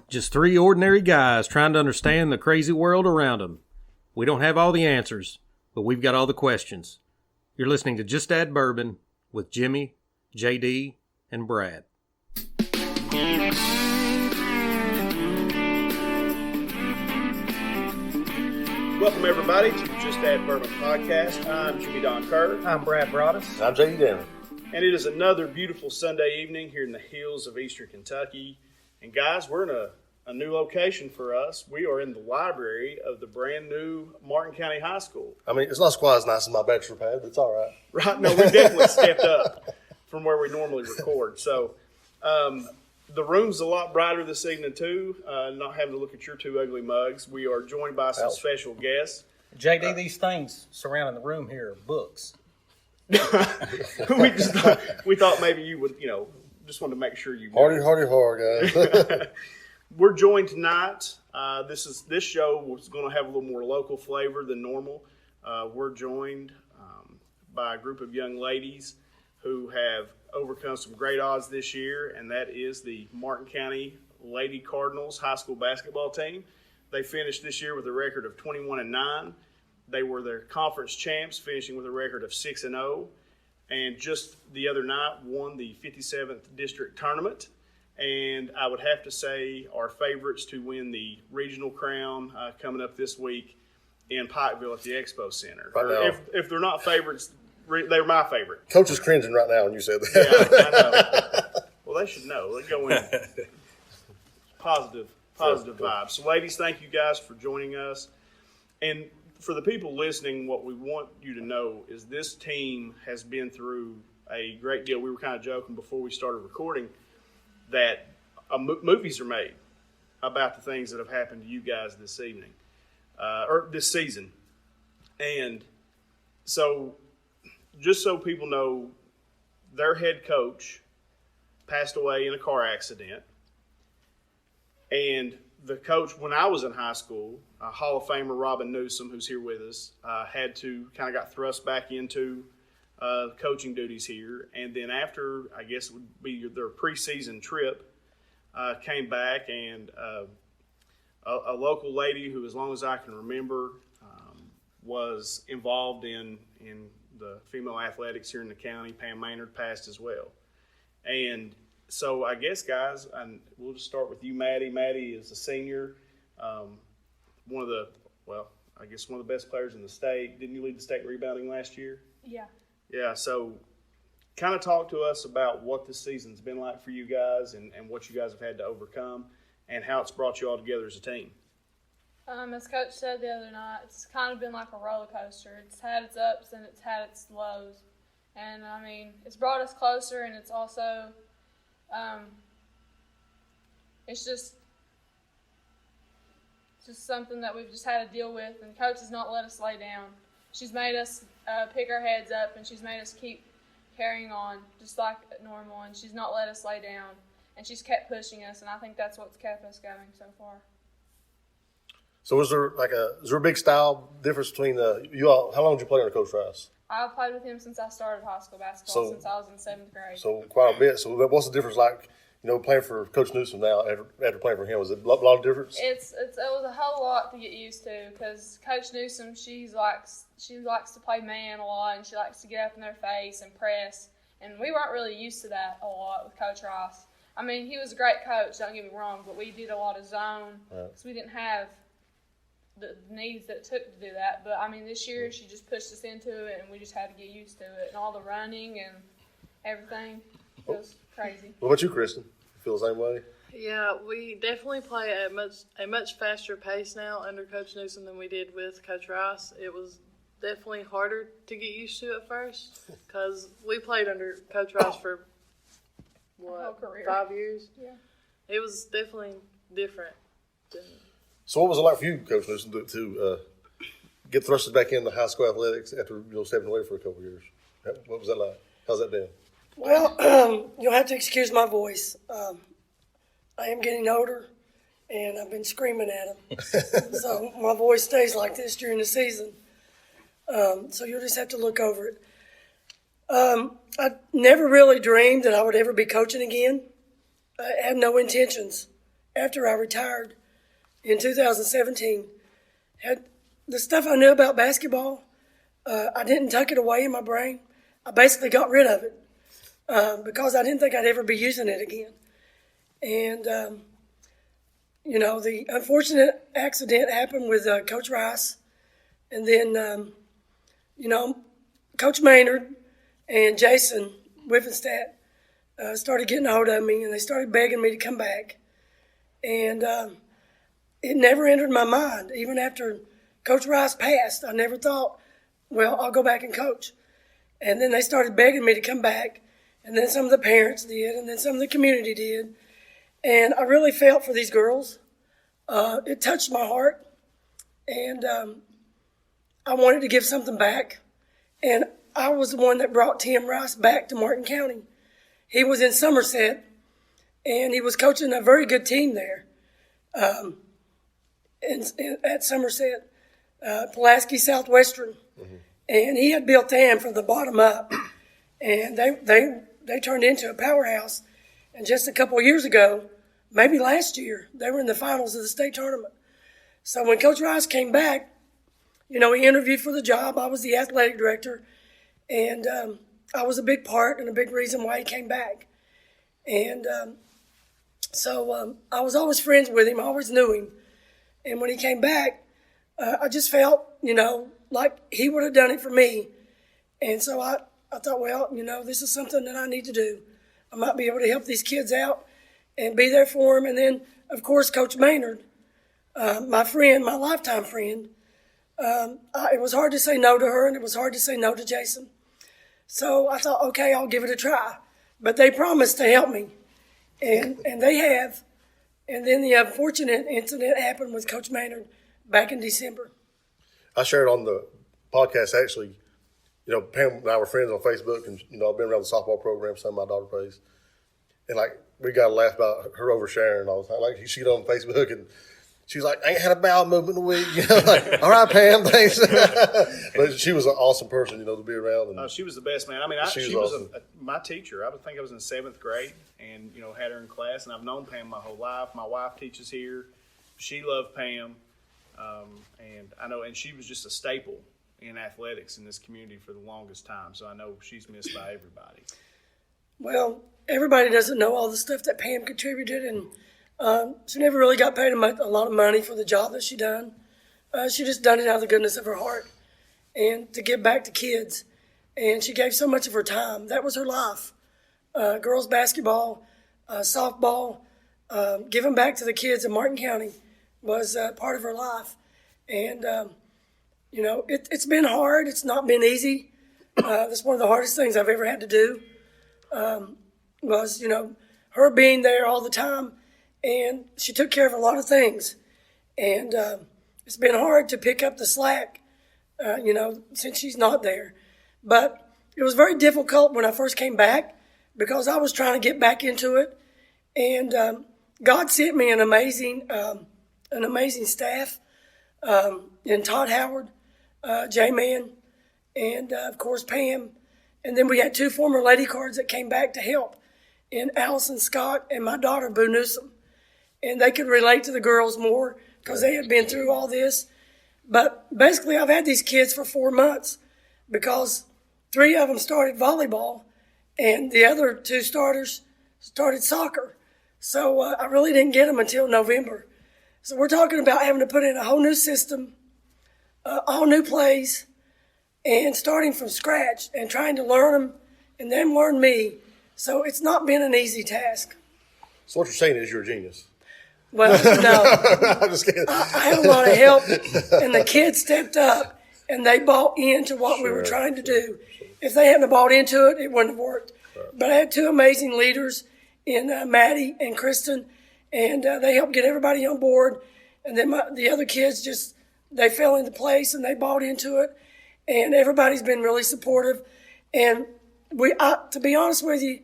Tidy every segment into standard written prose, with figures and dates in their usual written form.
Just three ordinary guys trying to understand the crazy world around them. We don't have all the answers, but we've got all the questions. You're listening to Just Add Bourbon with Jimmy, JD, and Brad. Welcome, everybody, to the Just Add Bourbon podcast. I'm Jimmy Don Kerr. I'm Brad Broaddus. I'm JD Denver. And it is another beautiful Sunday evening here in the hills of eastern Kentucky. And guys, we're in a new location for us. We are in the library of the brand new Martin County High School. I mean, it's not quite as nice as my bachelor pad, but it's all right. Right? No, we definitely stepped up from where we normally record. So the room's a lot brighter this evening, too. Not having to look at your two ugly mugs. We are joined by some special guests. JD, these things surrounding the room here are books. we thought maybe you would, just wanted to make sure you Hardy, guys. We're joined tonight. This show was going to have a little more local flavor than normal. We're joined by a group of young ladies who have overcome some great odds this year, and that is the Martin County Lady Cardinals high school basketball team. They finished this year with a record of 21-9. They were their conference champs, finishing with a record of 6-0. And just the other night won the 57th district tournament. And I would have to say our favorites to win the regional crown coming up this week in Pikeville at the Expo Center. Right if they're not favorites, they're my favorite. Coach is cringing right now when you said that. Yeah, I know. Well, they should know. They go in positive vibes. So, ladies, thank you guys for joining us. And for the people listening, what we want you to know is this team has been through a great deal. We were kind of joking before we started recording that movies are made about the things that have happened to you guys this evening, or this season. And so just so people know, their head coach passed away in a car accident. And the coach, when I was in high school, Hall of Famer Robin Newsome, who's here with us, had to kind of got thrust back into coaching duties here. And then after, I guess it would be their preseason trip, came back, and a local lady who, as long as I can remember, was involved in the female athletics here in the county, Pam Maynard, passed as well. And so I guess, guys, and we'll just start with you, Maddie. Maddie is a senior, one of the best players in the state. Didn't you lead the state rebounding last year? Yeah. Yeah, so kind of talk to us about what this season's been like for you guys and what you guys have had to overcome and how it's brought you all together as a team. As Coach said the other night, it's kind of been like a roller coaster. It's had its ups and it's had its lows. And, I mean, it's brought us closer, and it's also it's just something that we've just had to deal with, and Coach has not let us lay down. She's made us pick our heads up, and she's made us keep carrying on just like normal, and she's not let us lay down, and she's kept pushing us, and I think that's what's kept us going so far. So is there a big style difference between you all? How long did you play under Coach Rice? I've played with him since I started high school basketball, since I was in 7th grade. So quite a bit. So what's the difference like, playing for Coach Newsome now after playing for him? Was it a lot of difference? It was a whole lot to get used to, because Coach Newsome, she likes to play man a lot, and she likes to get up in their face and press. And we weren't really used to that a lot with Coach Rice. I mean, he was a great coach, don't get me wrong, but we did a lot of zone, because we didn't have the needs that it took to do that. But, I mean, this year she just pushed us into it, and we just had to get used to it. And all the running and everything, it was crazy. What about you, Kristen? You feel the same way? Yeah, we definitely play at a much faster pace now under Coach Newsome than we did with Coach Rice. It was definitely harder to get used to at first, because we played under Coach Rice for, 5 years? Yeah. It was definitely different. So what was it like for you, Coach Newsome, to get thrusted back into high school athletics after stepping away for a couple of years? What was that like? How's that been? Well, you'll have to excuse my voice. I am getting older, and I've been screaming at him. So my voice stays like this during the season. So you'll just have to look over it. I never really dreamed that I would ever be coaching again. I had no intentions. after I retired in 2017, had the stuff I knew about basketball, I didn't tuck it away in my brain. I basically got rid of it because I didn't think I'd ever be using it again. And, the unfortunate accident happened with Coach Rice. And then, Coach Maynard and Jason Wefenstette started getting a hold of me, and they started begging me to come back. And it never entered my mind. Even after Coach Rice passed, I never thought, well, I'll go back and coach. And then they started begging me to come back. And then some of the parents did, and then some of the community did. And I really felt for these girls. It touched my heart. And I wanted to give something back. And I was the one that brought Tim Rice back to Martin County. He was in Somerset, and he was coaching a very good team there at Somerset, Pulaski Southwestern. Mm-hmm. And he had built them from the bottom up. And they turned into a powerhouse. And just a couple of years ago, maybe last year, they were in the finals of the state tournament. So when Coach Rice came back, he interviewed for the job. I was the athletic director. And I was a big part and a big reason why he came back. And so I was always friends with him. I always knew him. And when he came back, I just felt, like he would have done it for me. And so I thought, well, this is something that I need to do. I might be able to help these kids out and be there for them. And then, of course, Coach Maynard, my friend, my lifetime friend, it was hard to say no to her, and it was hard to say no to Jason. So I thought, okay, I'll give it a try. But they promised to help me, and they have. And then the unfortunate incident happened with Coach Maynard back in December. I shared on the podcast, actually, Pam and I were friends on Facebook, and, I've been around the softball program, some my daughter plays. And, we got to laugh about her oversharing all the time. She got on Facebook, and she was like, I ain't had a bowel movement in a week. All right, Pam, thanks. But she was an awesome person, to be around. And she was the best, man. I mean, she was awesome. My teacher. I would think I was in 7th grade and, had her in class. And I've known Pam my whole life. My wife teaches here. She loved Pam. And I know, and she was just a staple in athletics in this community for the longest time. So I know she's missed by everybody. Well, everybody doesn't know all the stuff that Pam contributed, and she never really got paid a lot of money for the job that she done. She just done it out of the goodness of her heart and to give back to kids. And she gave so much of her time. That was her life. Girls basketball, softball, giving back to the kids in Martin County was part of her life. And, it's been hard. It's not been easy. That's one of the hardest things I've ever had to do was, her being there all the time. And she took care of a lot of things. And it's been hard to pick up the slack, since she's not there. But it was very difficult when I first came back because I was trying to get back into it. And God sent me an amazing staff in Todd Howard, J-Man, and, of course, Pam. And then we had 2 former Lady Cards that came back to help in Allysa Scott and my daughter, Boo Newsome. And they could relate to the girls more because they had been through all this. But basically, I've had these kids for 4 months because 3 of them started volleyball and the other 2 starters started soccer. So I really didn't get them until November. So we're talking about having to put in a whole new system, all new plays, and starting from scratch and trying to learn them and them learn me. So it's not been an easy task. So what you're saying is you're a genius. Well, no. I'm just kidding. I had a lot of help, and the kids stepped up, and they bought into what we were trying to do. If they hadn't bought into it, it wouldn't have worked. But I had 2 amazing leaders in Maddie and Kristen, and they helped get everybody on board. And then the other kids they fell into place, and they bought into it. And everybody's been really supportive. And to be honest with you,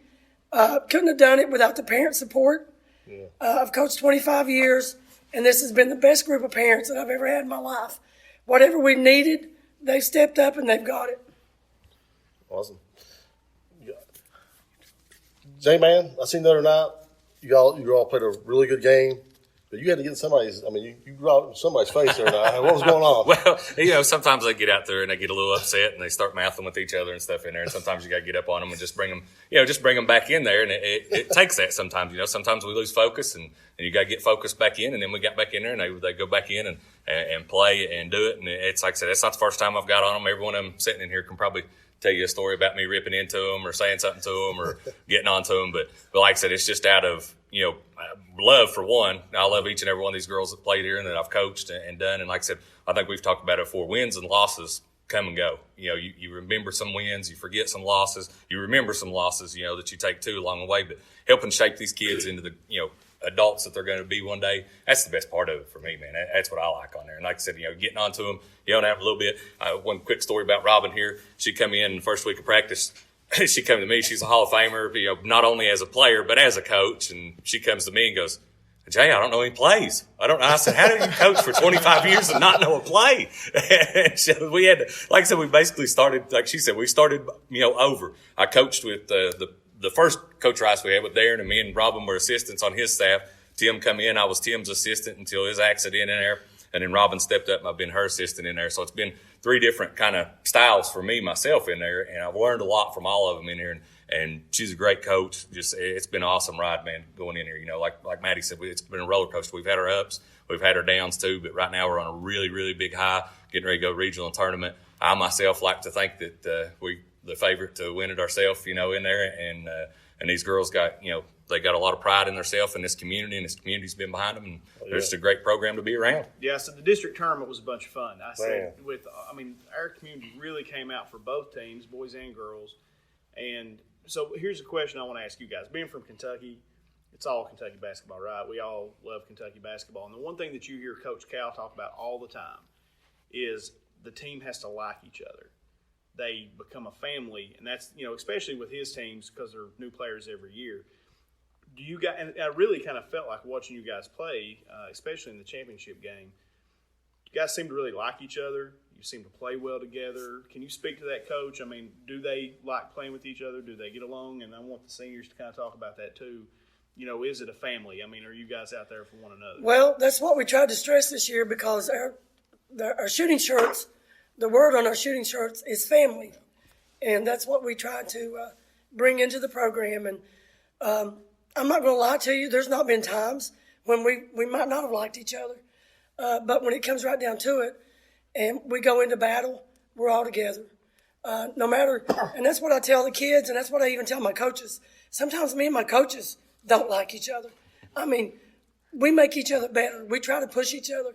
couldn't have done it without the parent support. Yeah. I've coached 25 years, and this has been the best group of parents that I've ever had in my life. Whatever we needed, they've stepped up and they've got it. Awesome. J-Man, I seen the other night, you all played a really good game. But you had to get somebody's. I mean, you brought somebody's face there. Now. What was going on? Well, sometimes they get out there and they get a little upset and they start mouthing with each other and stuff in there. And sometimes you got to get up on them and just bring them back in there. And it takes that sometimes. Sometimes we lose focus and you got to get focused back in. And then we got back in there and they go back in and play and do it. And it's like I said, it's not the first time I've got on them. Every one of them sitting in here can probably tell you a story about me ripping into them or saying something to them or getting on to them. But like I said, it's just out of, love for one. I love each and every one of these girls that played here and that I've coached and done. And like I said, I think we've talked about it before. Wins and losses come and go. You remember some wins, you forget some losses, you remember some losses, that you take too along the way. But helping shape these kids into the, adults that they're going to be one day, that's the best part of it for me, man. That's what I like on there. And like I said, getting on to them, have a little bit. One quick story about Robin here. She come in the first week of practice. She come to me. She's a Hall of Famer, not only as a player but as a coach. And she comes to me and goes, "Jay, I don't know any plays. I don't know." I said, "How do you coach for 25 years and not know a play?" And so we had, like I said, we basically started, like she said, we started, over. I coached with the first Coach Rice we had with Darren, and me and Robin were assistants on his staff. Tim come in. I was Tim's assistant until his accident in there. And then Robin stepped up and I've been her assistant in there. So it's been 3 different kind of styles for me, myself in there. And I've learned a lot from all of them in here. And she's a great coach. It's been an awesome ride, man, going in here. Like Maddie said, it's been a roller coaster. We've had our ups. We've had our downs too. But right now we're on a really, really big high, getting ready to go regional tournament. I myself like to think that we the favorite to win it ourselves, in there. And these girls got, they got a lot of pride in themselves and this community, and this community's been behind them. And it's a great program to be around. Yeah, so the district tournament was a bunch of fun. Our community really came out for both teams, boys and girls. And so here's a question I want to ask you guys. Being from Kentucky, it's all Kentucky basketball, right? We all love Kentucky basketball. And the one thing that you hear Coach Cal talk about all the time is the team has to like each other. They become a family, and that's, especially with his teams because they're new players every year. Do you guys, and I really kind of felt like watching you guys play, especially in the championship game, you guys seem to really like each other. You seem to play well together. Can you speak to that, Coach? I mean, do they like playing with each other? Do they get along? And I want the seniors to kind of talk about that too. Is it a family? I mean, are you guys out there for one another? Well, that's what we tried to stress this year because our shooting shirts, the word on our shooting shirts is family. And that's what we tried to bring into the program. And I'm not going to lie to you, there's not been times when we might not have liked each other. But when it comes right down to it, and we go into battle, we're all together. No matter, and that's what I tell the kids, and that's what I even tell my coaches. Sometimes me and my coaches don't like each other. I mean, we make each other better. We try to push each other.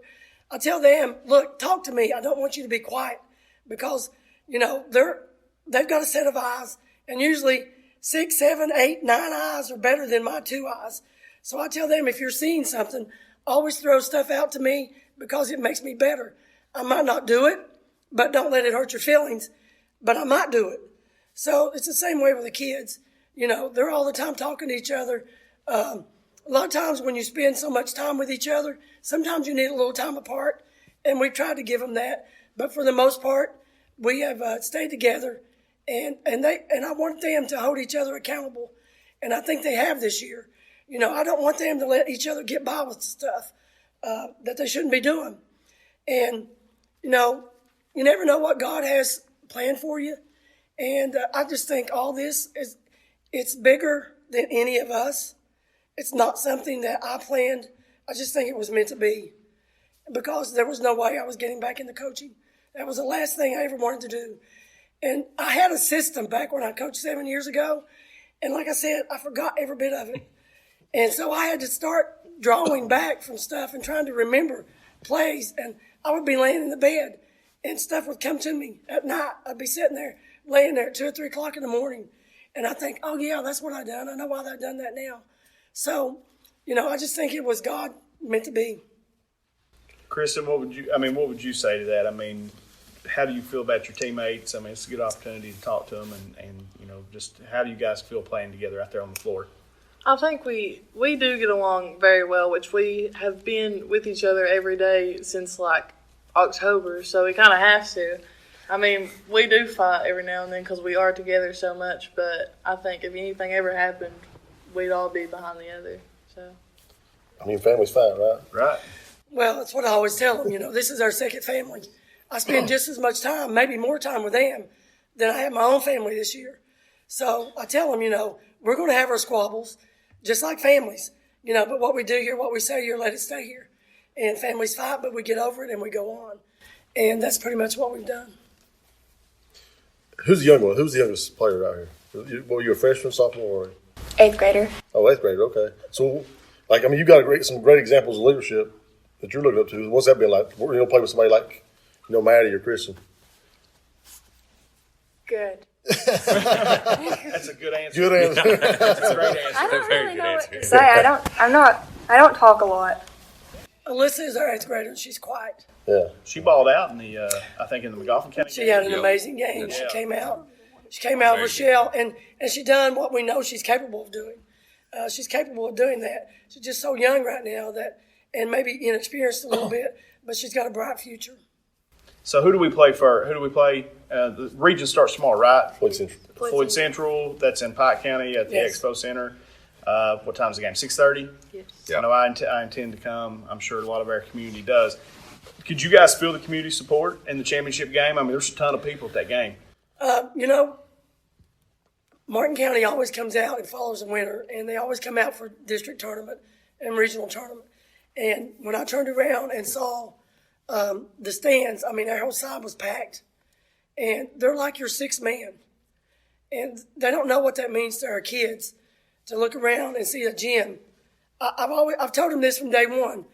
I tell them, look, talk to me. I don't want you to be quiet because, they've got a set of eyes, and usually 6, 7, 8, 9 eyes are better than my 2 eyes. So I tell them, if you're seeing something, always throw stuff out to me because it makes me better. I might not do it, but don't let it hurt your feelings, but I might do it. So it's the same way with the kids. They're all the time talking to each other. A lot of times when you spend so much time with each other, sometimes you need a little time apart, and we've tried to give them that. But for the most part, we have stayed together, and I want them to hold each other accountable, and I think they have this year. I don't want them to let each other get by with stuff that they shouldn't be doing. And, you never know what God has planned for you. And I just think all this it's bigger than any of us. It's not something that I planned. I just think it was meant to be because there was no way I was getting back into coaching. That was the last thing I ever wanted to do. And I had a system back when I coached 7 years ago. And like I said, I forgot every bit of it. And so I had to start drawing back from stuff and trying to remember plays. And I would be laying in the bed and stuff would come to me at night. I'd be sitting there, laying there at 2 or 3 o'clock in the morning. And I think, oh yeah, that's what I done. I know why I've done that now. So, I just think it was God meant to be. Kristen, what would you say to that? I mean, how do you feel about your teammates? I mean, it's a good opportunity to talk to them and just how do you guys feel playing together out there on the floor? I think we do get along very well, which we have been with each other every day since like October, so we kind of have to. I mean, we do fight every now and then because we are together so much, but I think if anything ever happened, we'd all be behind the other. So. I mean, family's fine, right? Right. Well, that's what I always tell them. This is our second family. I spend just as much time, maybe more time with them than I have my own family this year. So I tell them, we're going to have our squabbles, just like families. But what we do here, what we say here, let it stay here. And families fight, but we get over it and we go on. And that's pretty much what we've done. Who's the young one? Who's the youngest player out here? Were you a freshman, sophomore, or? 8th grader. Oh, 8th grader, okay. So, you got some great examples of leadership that you're looking up to. What's that been like? Play with somebody like, Maddie or Kristen? Good. That's a good answer. Good answer. That's a great answer. I don't Very really good know answer. what to say. I don't talk a lot. Allysa is our 8th grader, and she's quiet. Yeah. She balled out in the McGoffin County She game. had an amazing game. Yeah. She came out of her shell, and she done what we know she's capable of doing. She's capable of doing that. She's just so young right now and maybe inexperienced a little bit, but she's got a bright future. So who do we play for? Who do we play? The region starts tomorrow, right? Floyd Central. Floyd Central. That's in Pike County at the Yes. Expo Center. What time's the game? 6:30. Yes. Yeah. I know I intend to come. I'm sure a lot of our community does. Could you guys feel the community support in the championship game? I mean, there's a ton of people at that game. Martin County always comes out and follows the winner, and they always come out for district tournament and regional tournament. And when I turned around and saw the stands, our whole side was packed, and they're like your sixth man, and they don't know what that means to our kids to look around and see a gym. I've told them this from day one.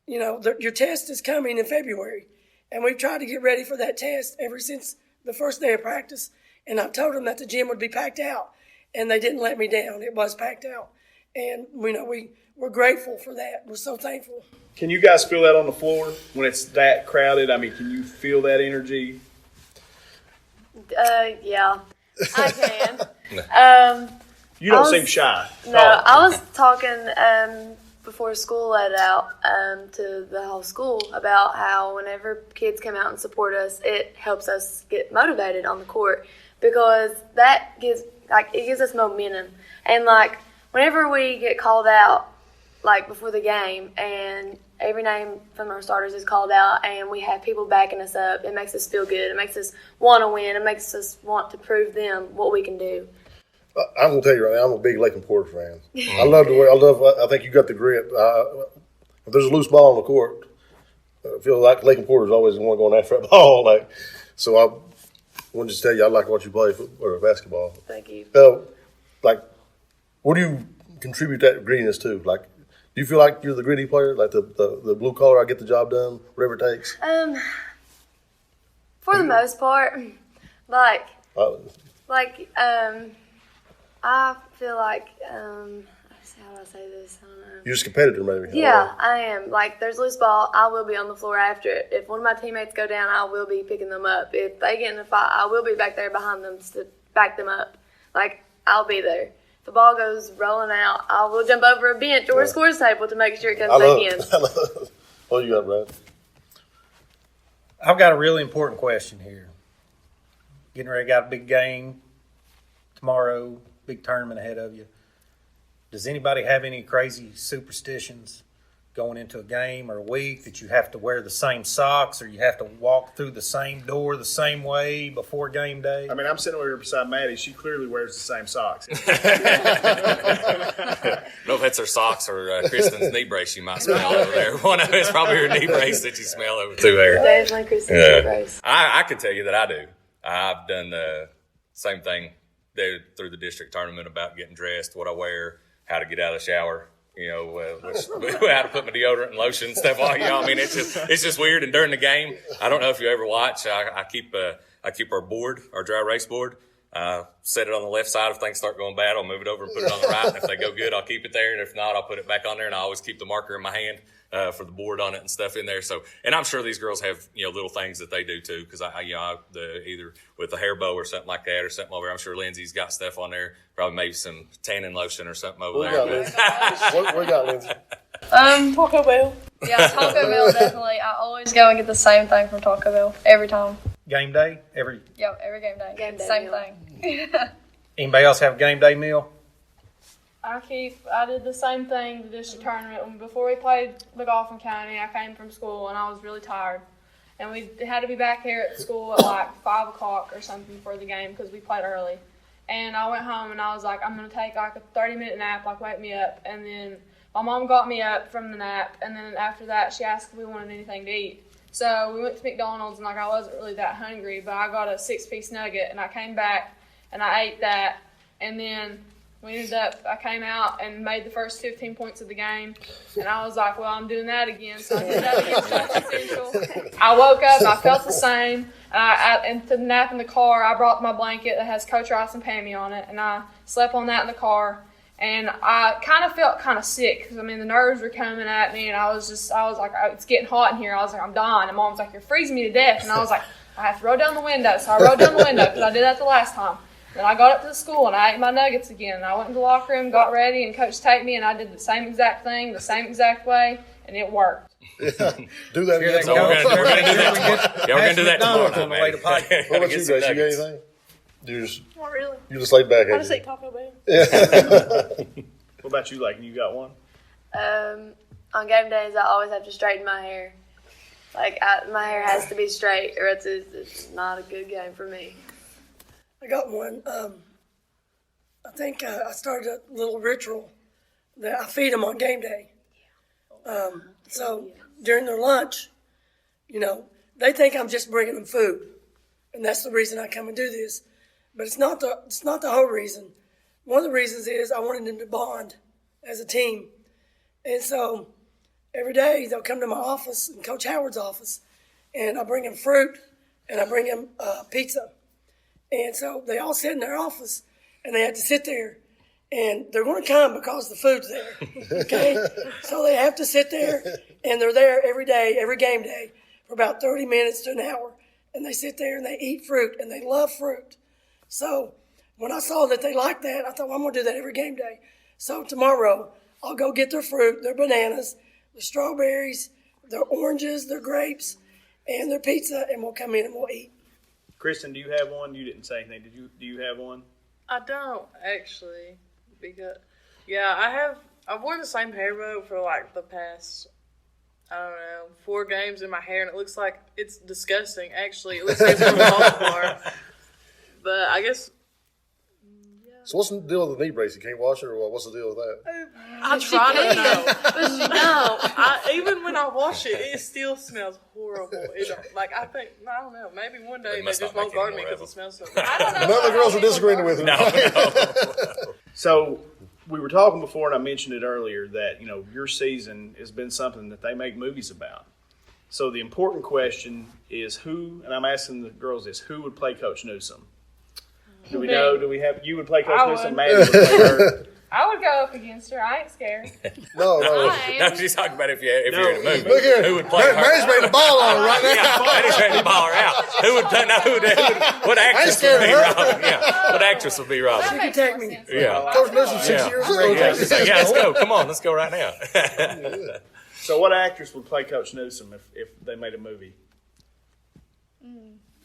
Your test is coming in February, and we've tried to get ready for that test ever since the first day of practice. And I've told them that the gym would be packed out, and they didn't let me down. It was packed out, and we're grateful for that. We're so thankful. Can you guys feel that on the floor when it's that crowded? I mean, can you feel that energy? Yeah, I can. You don't I was- seem shy. No, I was talking before school let out to the whole school about how whenever kids come out and support us, it helps us get motivated on the court because that gives us momentum. And whenever we get called out before the game and every name from our starters is called out and we have people backing us up, it makes us feel good. It makes us want to win. It makes us want to prove them what we can do. I'm going to tell you right now, I'm a big Lakyn Porter fan. I think you got the grit. If there's a loose ball on the court, I feel like Lakyn Porter's always the one going after that ball. So I wanted to just tell you, I like what you play for basketball. Thank you. What do you contribute that grittiness to? Do you feel like you're the gritty player, the blue collar, I get the job done, whatever it takes? For the most part, I feel like, how do I say this? I don't know. You're just a competitor, maybe. Yeah, I am. There's loose ball, I will be on the floor after it. If one of my teammates go down, I will be picking them up. If they get in a fight, I will be back there behind them to back them up. I'll be there. If the ball goes rolling out, I will jump over a bench or a scores table to make sure it comes back in. I love it. What you got, Brad? I've got a really important question here. Getting ready, got a big game tomorrow, big tournament ahead of you. Does anybody have any crazy superstitions going into a game or a week that you have to wear the same socks or you have to walk through the same door the same way before game day? I mean, I'm sitting over here beside Maddie. She clearly wears the same socks. I don't know if that's her socks or Kristen's knee brace you might smell over there. One of it's probably her knee brace that you smell over through there. Definitely Kristen's race. I can tell you that I do. I've done the same thing there through the district tournament about getting dressed, what I wear, how to get out of the shower, how to put my deodorant and lotion and stuff on. I mean, it's just weird. And during the game, I don't know if you ever watch. I keep our board, our dry erase board. Set it on the left side. If things start going bad, I'll move it over and put it on the right. And if they go good, I'll keep it there. And if not, I'll put it back on there. And I always keep the marker in my hand for the board on it and stuff in there. So, and I'm sure these girls have little things that they do too, because either with a hair bow or something like that or something over there. I'm sure Lyndsey's got stuff on there. Probably maybe some tanning lotion or something over there. What we got, Lyndsey? Taco Bell. Yeah, Taco Bell definitely. I always go and get the same thing from Taco Bell every time. Game day? Every game day. Game day Same meal. thing. Anybody else have a game day meal? I did the same thing, the district tournament. Before we played Godolphin County, I came from school and I was really tired. And we had to be back here at school at like 5 o'clock or something for the game because we played early. And I went home and I was like, I'm going to take like a 30-minute nap, like wake me up. And then my mom got me up from the nap. And then after that, she asked if we wanted anything to eat. So we went to McDonald's and like I wasn't really that hungry, but I got a 6-piece nugget and I came back and I ate that. And then I came out and made the first 15 points of the game. And I was like, well, I'm doing that again. So I did that against South Central. I woke up and I felt the same. And to nap in the car, I brought my blanket that has Coach Rice and Pammy on it. And I slept on that in the car. And I kind of felt kind of sick because, I mean, the nerves were coming at me. And I was like, it's getting hot in here. I was like, I'm dying. And Mom was like, you're freezing me to death. And I was like, I have to roll down the window. So I rolled down the window because I did that the last time. Then I got up to the school and I ate my nuggets again. And I went in the locker room, got ready, and Coach taped me, and I did the same exact thing, the same exact way, and it worked. Do that again. So we're going to do that tomorrow night, man. What about you guys? You got anything? Not really. You just laid back. I just ate Taco Bell. What about you, Lakyn? You got one? On game days, I always have to straighten my hair. Like, my hair has to be straight, or it's not a good game for me. I got one. I think I started a little ritual that I feed them on game day. So during their lunch, they think I'm just bringing them food, and that's the reason I come and do this. But it's not the whole reason. One of the reasons is I wanted them to bond as a team, and so every day they'll come to my office, in Coach Howard's office, and I bring them fruit and I bring them pizza. And so they all sit in their office, and they have to sit there, and they're going to come because the food's there, okay? So they have to sit there, and they're there every day, every game day, for about 30 minutes to an hour, and they sit there and they eat fruit, and they love fruit. So when I saw that they liked that, I thought, well, I'm going to do that every game day. So tomorrow, I'll go get their fruit, their bananas, their strawberries, their oranges, their grapes, and their pizza, and we'll come in and we'll eat. Kristen, do you have one? You didn't say anything. Do you have one? I don't actually, because I've worn the same hair bow for like the past, I don't know, 4 games in my hair, and it looks like it's disgusting. Actually, it looks like it's going to fall apart. But I guess. So what's the deal with the knee brace? You can't wash it, or what's the deal with that? I try to know, but no. Even when I wash it, it still smells horrible. I don't know. Maybe one day they just won't guard me because it smells so bad. I don't know. None of the girls are disagreeing with him. No. So we were talking before, and I mentioned it earlier that your season has been something that they make movies about. So the important question is who, and I'm asking the girls this: who would play Coach Newsome? Do we know? Do we have? You would play Coach Newsome. Maddie would play her. I would go up against her. I ain't scared. No. No, she's talking about if you're in a movie. Look here. Who would play her? Maddie's ready to ball on her right now. Yeah, Maddie's ready to ball her out. Who would play? What actress would be Robin? Yeah. What actress would be Robin? You can take me. Yeah. Coach Newsome 6 years old. Yeah, let's go. Come on, let's go right now. So what actress would play Coach Newsome if they made a movie?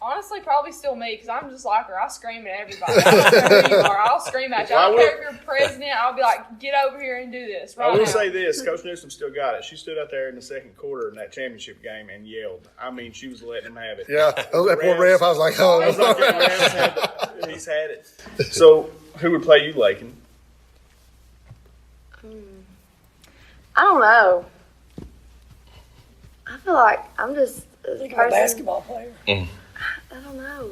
Honestly, probably still me, because I'm just like her. I scream at everybody. I don't care who you are. I'll scream at you. I don't care if you're president. I'll be like, get over here and do this right I will now. say this. Coach Newsome still got it. She stood out there in the second quarter in that championship game and yelled. I mean, she was letting him have it. Yeah, that poor ref. I was like, oh. I was like, he's had it. So who would play you, Lakyn? I don't know. I feel like I'm just a Think of a person. basketball player. I don't know.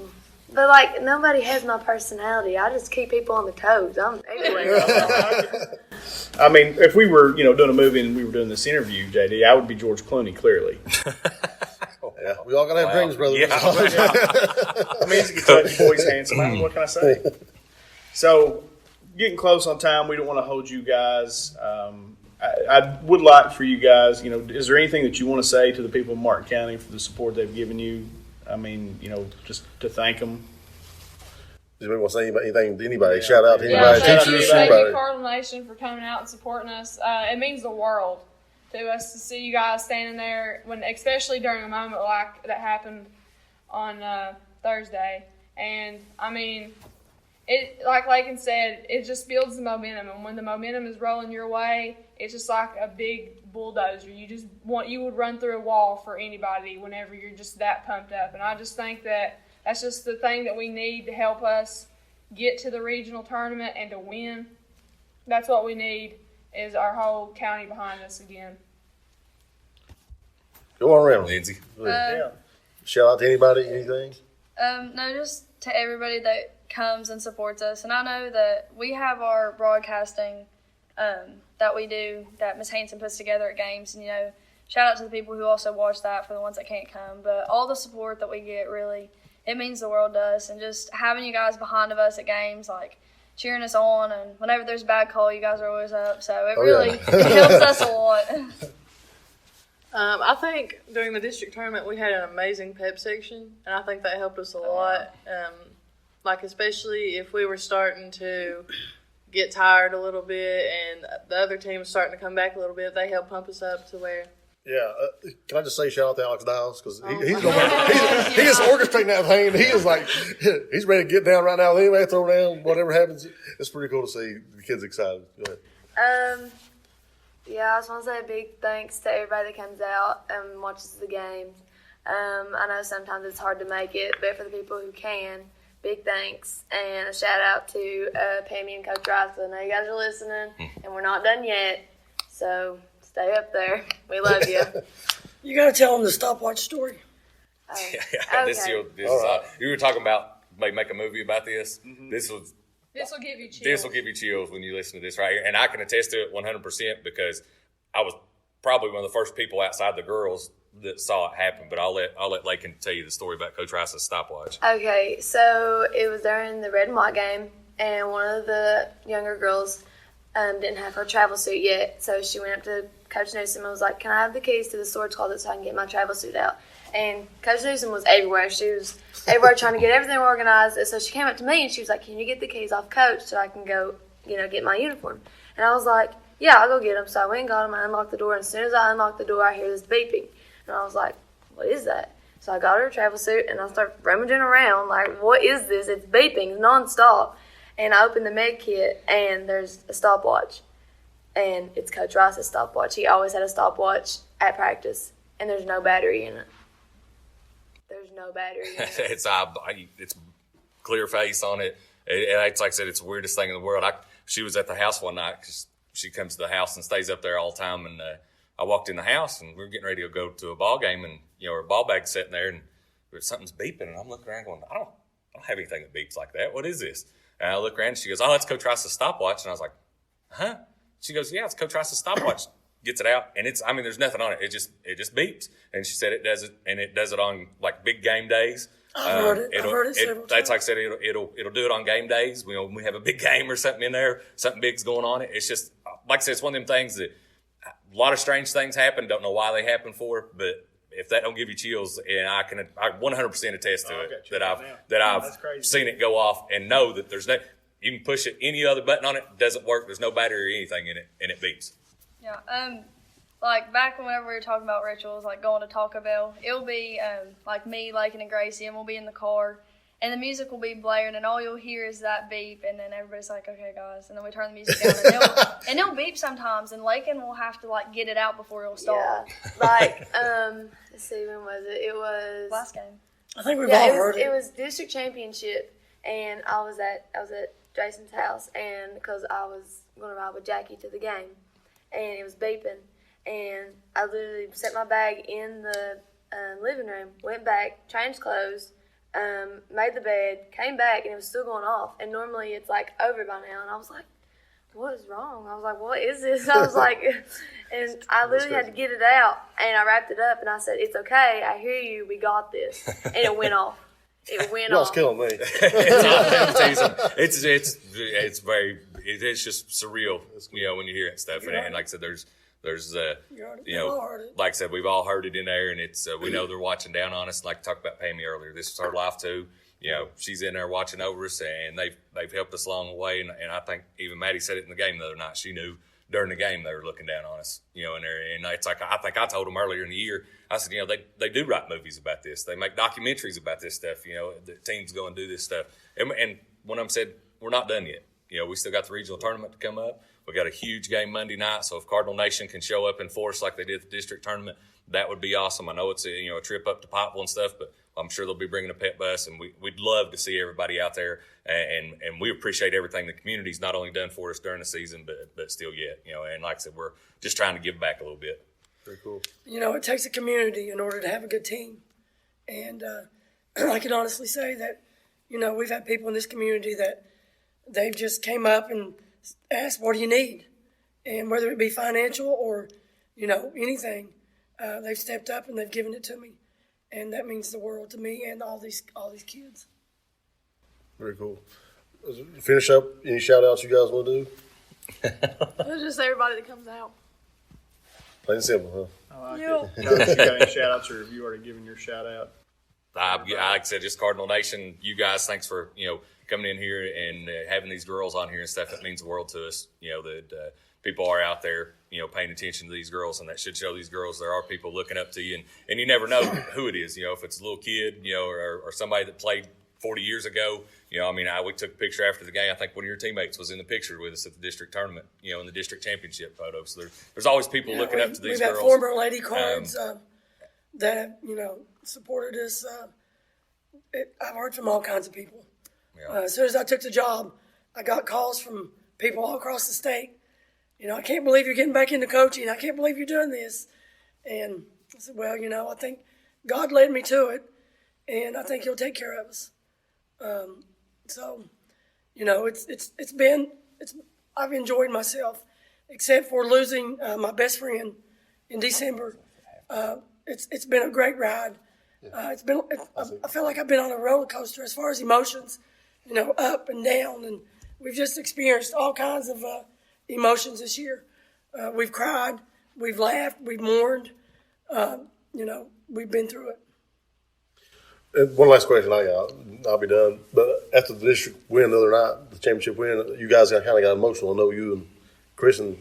But, nobody has my personality. I just keep people on their toes. I'm everywhere. I mean, if we were, doing a movie and we were doing this interview, JD, I would be George Clooney, clearly. Yeah, we all got to have dreams, brother. Yeah. I mean, he's a Kentucky boy, he's handsome. I mean, what can I say? So, getting close on time, we don't want to hold you guys. I would like for you guys, is there anything that you want to say to the people of Martin County for the support they've given you? I mean, just to thank them. Does anybody want to say anything to anybody? Shout out to anybody, thank teachers, you, anybody. Cardinal Nation, for coming out and supporting us. It means the world to us to see you guys standing there, especially during a moment like that happened on Thursday. And, I mean, it, like Lakyn said, it just builds the momentum. And when the momentum is rolling your way, it's just like a big bulldozer. You would run through a wall for anybody whenever you're just that pumped up. And I just think that that's just the thing that we need to help us get to the regional tournament and to win. That's what we need, is our whole county behind us again. Go on around. Lyndsey. Shout out to anybody, anything? No, just to everybody that comes and supports us. And I know that we have our broadcasting that we do, that Miss Hanson puts together at games. And, shout out to the people who also watch that for the ones that can't come. But all the support that we get, really, it means the world to us. And just having you guys behind of us at games, like cheering us on. And whenever there's a bad call, you guys are always up. So it it helps us a lot. I think during the district tournament we had an amazing pep section, and I think that helped us a lot. Especially if we were starting to get tired a little bit and the other team was starting to come back a little bit, they helped pump us up to where. Yeah, can I just say shout out to Alex Dials, because he is orchestrating that thing, and he is like, he's ready to get down right now. Anyway, throw down, whatever happens. It's pretty cool to see the kids excited. Go ahead. Yeah, I just want to say a big thanks to everybody that comes out and watches the games. I know sometimes it's hard to make it, but for the people who can, big thanks. And a shout out to Pammy and Coach Rice. I know you guys are listening, and we're not done yet. So stay up there. We love you. You got to tell them the stopwatch story. Okay. You were talking about make a movie about this. Mm-hmm. This will give you chills. This will give you chills when you listen to this right here. And I can attest to it 100% because I was probably one of the first people outside the girls that saw it happen. But I'll let Lakyn tell you the story about Coach Rice's stopwatch. Okay, so it was during the red and white game, and one of the younger girls didn't have her travel suit yet. So she went up to Coach Newsome and was like, "Can I have the keys to the storage closet so I can get my travel suit out?" And Coach Newsome was everywhere. She was everywhere trying to get everything organized. And so she came up to me and she was like, "Can you get the keys off Coach so I can go, get my uniform?" And I was like, "Yeah, I'll go get them." So I went and got them. I unlocked the door. And as soon as I unlocked the door, I hear this beeping. And I was like, "What is that?" So I got her a travel suit and I started rummaging around like, "What is this? It's beeping nonstop." And I opened the med kit and there's a stopwatch. And it's Coach Rice's stopwatch. He always had a stopwatch at practice. And there's no battery in it. There's no battery in it. It's clear face on it. It's like I said, it's the weirdest thing in the world. She was at the house one night because she comes to the house and stays up there all the time. And I walked in the house and we were getting ready to go to a ball game, and her ball bag's sitting there and something's beeping, and I'm looking around going, I don't have anything that beeps like that. What is this? And I look around and she goes, "Oh, that's Coach Rice's stopwatch." And I was like, "Huh?" She goes, "Yeah, it's Coach Rice's stopwatch." Gets it out, and there's nothing on it. It just beeps. And she said it does it, and it does it on like big game days. I've heard it several times. That's like I said, it'll do it on game days. When we have a big game or something in there, something big's going on. It's just like I said, it's one of them things that a lot of strange things happen. Don't know why they happen for, but if that don't give you chills, and I 100% attest to it that I've seen it go off and know that there's no. You can push any other button on it, doesn't work. There's no battery or anything in it, and it beeps. Yeah, like back whenever we were talking about rituals, like going to Taco Bell, it'll be like me, Lakyn, and Gracie, and we'll be in the car, and the music will be blaring, and all you'll hear is that beep, and then everybody's like, "Okay, guys," and then we turn the music down, and it'll beep sometimes, and Lakyn will have to like get it out before it'll start. Yeah, like let's see, when was it? It was last game. I think we've all heard it. It was district championship, and I was at Jason's house, and because I was going to ride with Jackie to the game. And it was beeping, and I literally set my bag in the living room, went back, changed clothes, made the bed, came back, and it was still going off. And normally it's like over by now, and I was like, "What is wrong?" I was like, "What is this?" I was like, and I literally had to get it out, and I wrapped it up, and I said, "It's okay, I hear you, we got this," and it went off. It went off. Y'all's killing me. It's just surreal, when you hear it and stuff. And like I said, there's like I said, we've all heard it in there, and it's we know they're watching down on us. Like I talked about Pammy earlier, this is her life too. She's in there watching over us, and they've helped us along the way. And I think even Maddie said it in the game the other night. She knew during the game they were looking down on us, in there. And it's like I think I told them earlier in the year. I said, they do write movies about this. They make documentaries about this stuff. The teams go and do this stuff. And one of them said, we're not done yet. We still got the regional tournament to come up. We got a huge game Monday night. So if Cardinal Nation can show up in force like they did at the district tournament, that would be awesome. I know it's a trip up to Pikeville and stuff, but I'm sure they'll be bringing a pet bus, and we'd love to see everybody out there. And we appreciate everything the community's not only done for us during the season, but still yet. And like I said, we're just trying to give back a little bit. Very cool. It takes a community in order to have a good team. And I can honestly say that, we've had people in this community that they've just came up and asked, what do you need? And whether it be financial or, anything, they've stepped up and they've given it to me. And that means the world to me and all these kids. Very cool. Finish up, any shout-outs you guys want to do? Just everybody that comes out. Plain and simple, huh? I like it. Coach, you got any shout-outs, or have you already given your shout-out? Like I said, just Cardinal Nation, you guys, thanks for, coming in here and having these girls on here and stuff. That means the world to us, that people are out there, paying attention to these girls, and that should show these girls there are people looking up to you. And you never know who it is, if it's a little kid, or somebody that played 40 years ago. We took a picture after the game. I think one of your teammates was in the picture with us at the district tournament, in the district championship photo. So there's always people looking up to these girls. We've had former Lady Cards that have, supported us. I've heard from all kinds of people. Yeah. As soon as I took the job, I got calls from people all across the state. I can't believe you're getting back into coaching. I can't believe you're doing this. And I said, well, I think God led me to it, and I think He'll take care of us. I've enjoyed myself, except for losing my best friend in December. It's been a great ride. I feel like I've been on a roller coaster as far as emotions, up and down, and we've just experienced all kinds of emotions this year. We've cried, we've laughed, we've mourned. We've been through it. And one last question I got, I'll be done. But after the district win the other night, the championship win, you guys kind of got emotional. I know you and Kristen,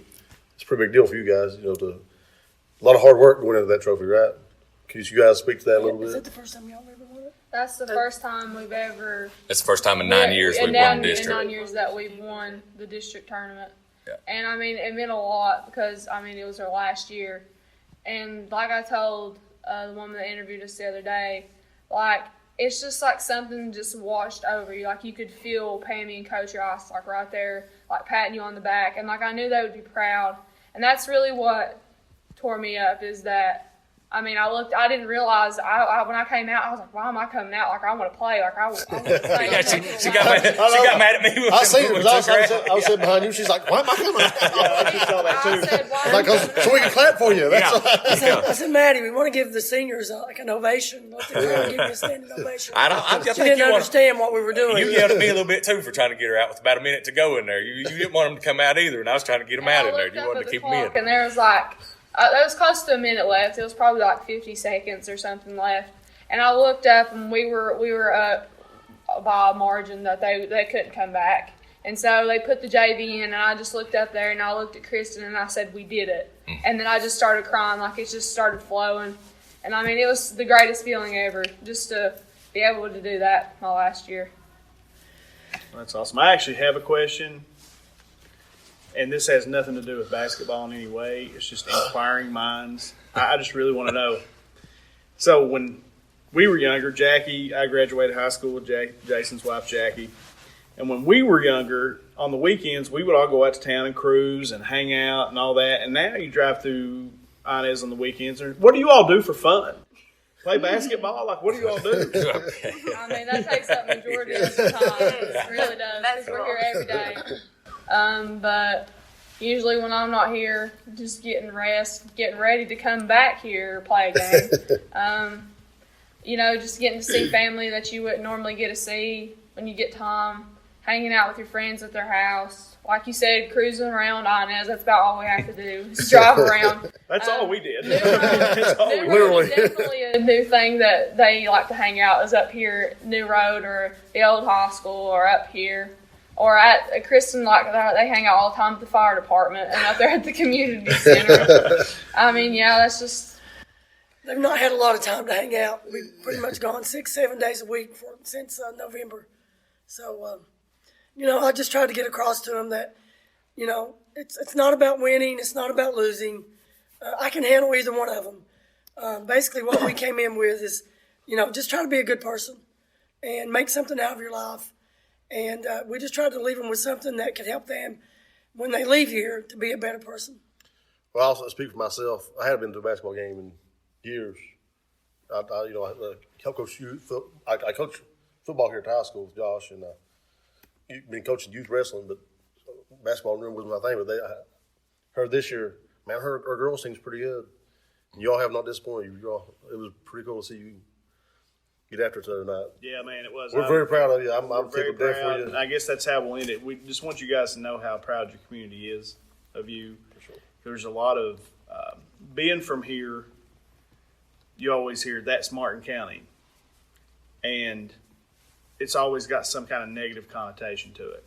it's a pretty big deal for you guys. A lot of hard work going into that trophy, right? Can you guys speak to that a little bit? Is that the first time y'all ever won it? That's the first time we've ever. It's the first time in 9 years we've won the district. In 9 years that we've won the district tournament. Yeah. And it meant a lot because it was our last year. And like I told the woman that interviewed us the other day, it's just like something just washed over you. You could feel Pammy and Coach Ross right there, patting you on the back. And I knew they would be proud. And that's really what tore me up is that, I didn't realize, when I came out, I was like, why am I coming out? I want to play. I want to play. Yeah, she got mad at me. I seen it. I was sitting behind you. She's like, why am I coming out? I saw that too. I said, so we can clap for you. That's I said, Maddie, we want to give the seniors an ovation. Let the crowd give you a standing ovation. I she didn't understand what we were doing. You yelled at me a little bit too for trying to get her out with about a minute to go in there. You didn't want them to come out either, and I was trying to get them out in there. You wanted to keep them in. And there was there was close to a minute left. It was probably 50 seconds or something left. And I looked up, and we were up by a margin that they couldn't come back. And so they put the JV in, and I just looked up there, and I looked at Kristen, and I said, we did it. And then I just started crying, it just started flowing. And, it was the greatest feeling ever just to be able to do that my last year. That's awesome. I actually have a question. And this has nothing to do with basketball in any way. It's just inquiring minds. I just really want to know. So when we were younger, Jackie, I graduated high school with Jason's wife, Jackie. And when we were younger, on the weekends, we would all go out to town and cruise and hang out and all that. And now you drive through Inez on the weekends. What do you all do for fun? Play basketball? What do you all do? That takes up majority of the time. It really does. Because we're here every day. But usually when I'm not here, just getting ready to come back here, play a game. Just getting to see family that you wouldn't normally get to see when you get time, hanging out with your friends at their house. Like you said, cruising around Inez, that's about all we have to do, is drive around. That's all we did. Literally. Definitely a new thing that they like to hang out is up here at New Road or the old high school or up here. Or at Kristen, they hang out all the time at the fire department and up there at the community center. That's just. They've not had a lot of time to hang out. We've pretty much gone 6-7 days a week since November. So, I just tried to get across to them that, it's not about winning. It's not about losing. I can handle either one of them. Basically, what we came in with is, just try to be a good person and make something out of your life. And we just tried to leave them with something that could help them when they leave here to be a better person. Well, I also speak for myself. I haven't been to a basketball game in years. I help coach youth. I coach football here at high school with Josh, and been coaching youth wrestling, but basketball room was my thing. But I heard this year, man, her girls team's pretty good. And y'all have not disappointed you. It was pretty cool to see you get after it the other night. Yeah, man, it was. We're very proud of you. I'm very tickled death proud. for you. I guess that's how we'll end it. We just want you guys to know how proud your community is of you. For sure. There's a lot of being from here. You always hear that's Martin County, and it's always got some kind of negative connotation to it.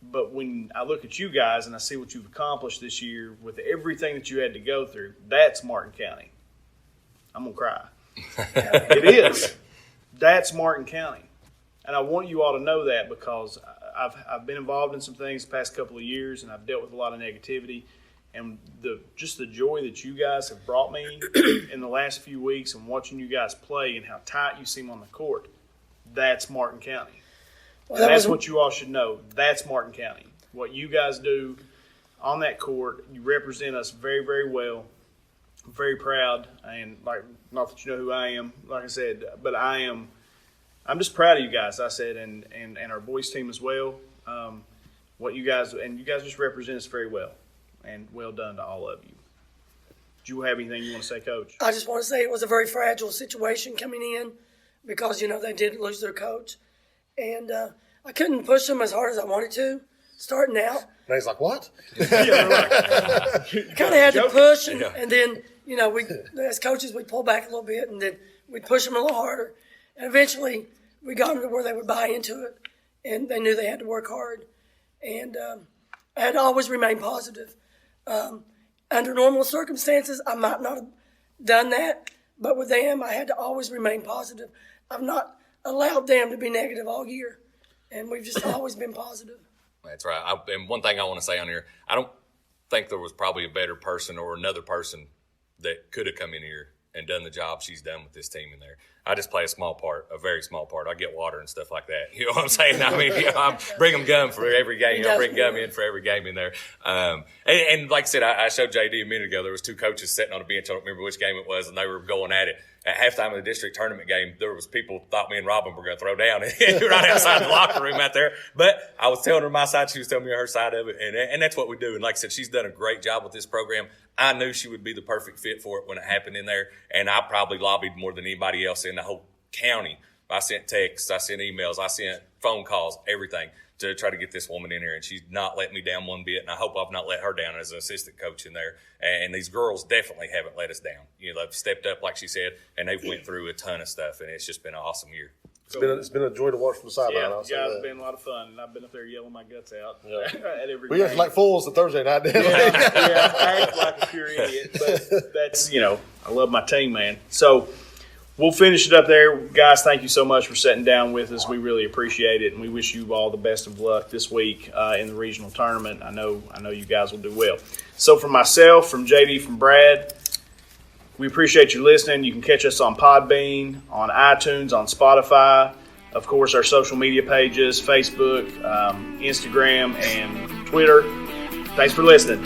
But when I look at you guys and I see what you've accomplished this year with everything that you had to go through, that's Martin County. I'm gonna cry. It is. That's Martin County, and I want you all to know that because I've been involved in some things the past couple of years, and I've dealt with a lot of negativity. And the joy that you guys have brought me in the last few weeks and watching you guys play and how tight you seem on the court, that's Martin County. Well, that's what you all should know. That's Martin County. What you guys do on that court, you represent us very, very well. I'm very proud, and not that you know who I am, like I said, but I'm just proud of you guys. I said, and our boys team as well. You guys just represent us very well. And well done to all of you. Do you have anything you want to say, Coach? I just want to say it was a very fragile situation coming in because, they did lose their coach. And I couldn't push them as hard as I wanted to starting out. And he's like, what? Yeah, right. Kind of had to push, and then, we as coaches, we pull back a little bit, and then we'd push them a little harder. And eventually we got them to where they would buy into it, and they knew they had to work hard. And I had to always remain positive. Under normal circumstances, I might not have done that, but with them, I had to always remain positive. I've not allowed them to be negative all year, and we've just always been positive. That's right. And one thing I want to say on here, I don't think there was probably a better person or another person that could have come in here and done the job she's done with this team in there. I just play a very small part. I get water and stuff like that. You know what I'm saying? I mean, I bring them gum for every game. I bring gum in for every game in there. And like I said, I showed JD a minute ago. There was two coaches sitting on a bench. I don't remember which game it was, and they were going at it. At halftime of the district tournament game, there was people thought me and Robin were going to throw down right outside the locker room out there. But I was telling her my side. She was telling me her side of it. And that's what we do. And like I said, she's done a great job with this program. I knew she would be the perfect fit for it when it happened in there. And I probably lobbied more than anybody else in the whole county. I sent texts, I sent emails, I sent phone calls, everything to try to get this woman in here. And she's not let me down one bit. And I hope I've not let her down as an assistant coach in there. And these girls definitely haven't let us down. They've stepped up, like she said, and they've went through a ton of stuff. And it's just been an awesome year. It's been a joy to watch from the sideline. Yeah, guys, it's been a lot of fun, and I've been up there yelling my guts out at every We game. acted like fools the Thursday night, didn't we? Yeah, I act like a pure idiot, but that's, I love my team, man. So we'll finish it up there. Guys, thank you so much for sitting down with us. We really appreciate it, and we wish you all the best of luck this week in the regional tournament. I know you guys will do well. So from myself, from JD, from Brad, we appreciate you listening. You can catch us on Podbean, on iTunes, on Spotify. Of course, our social media pages, Facebook, Instagram, and Twitter. Thanks for listening.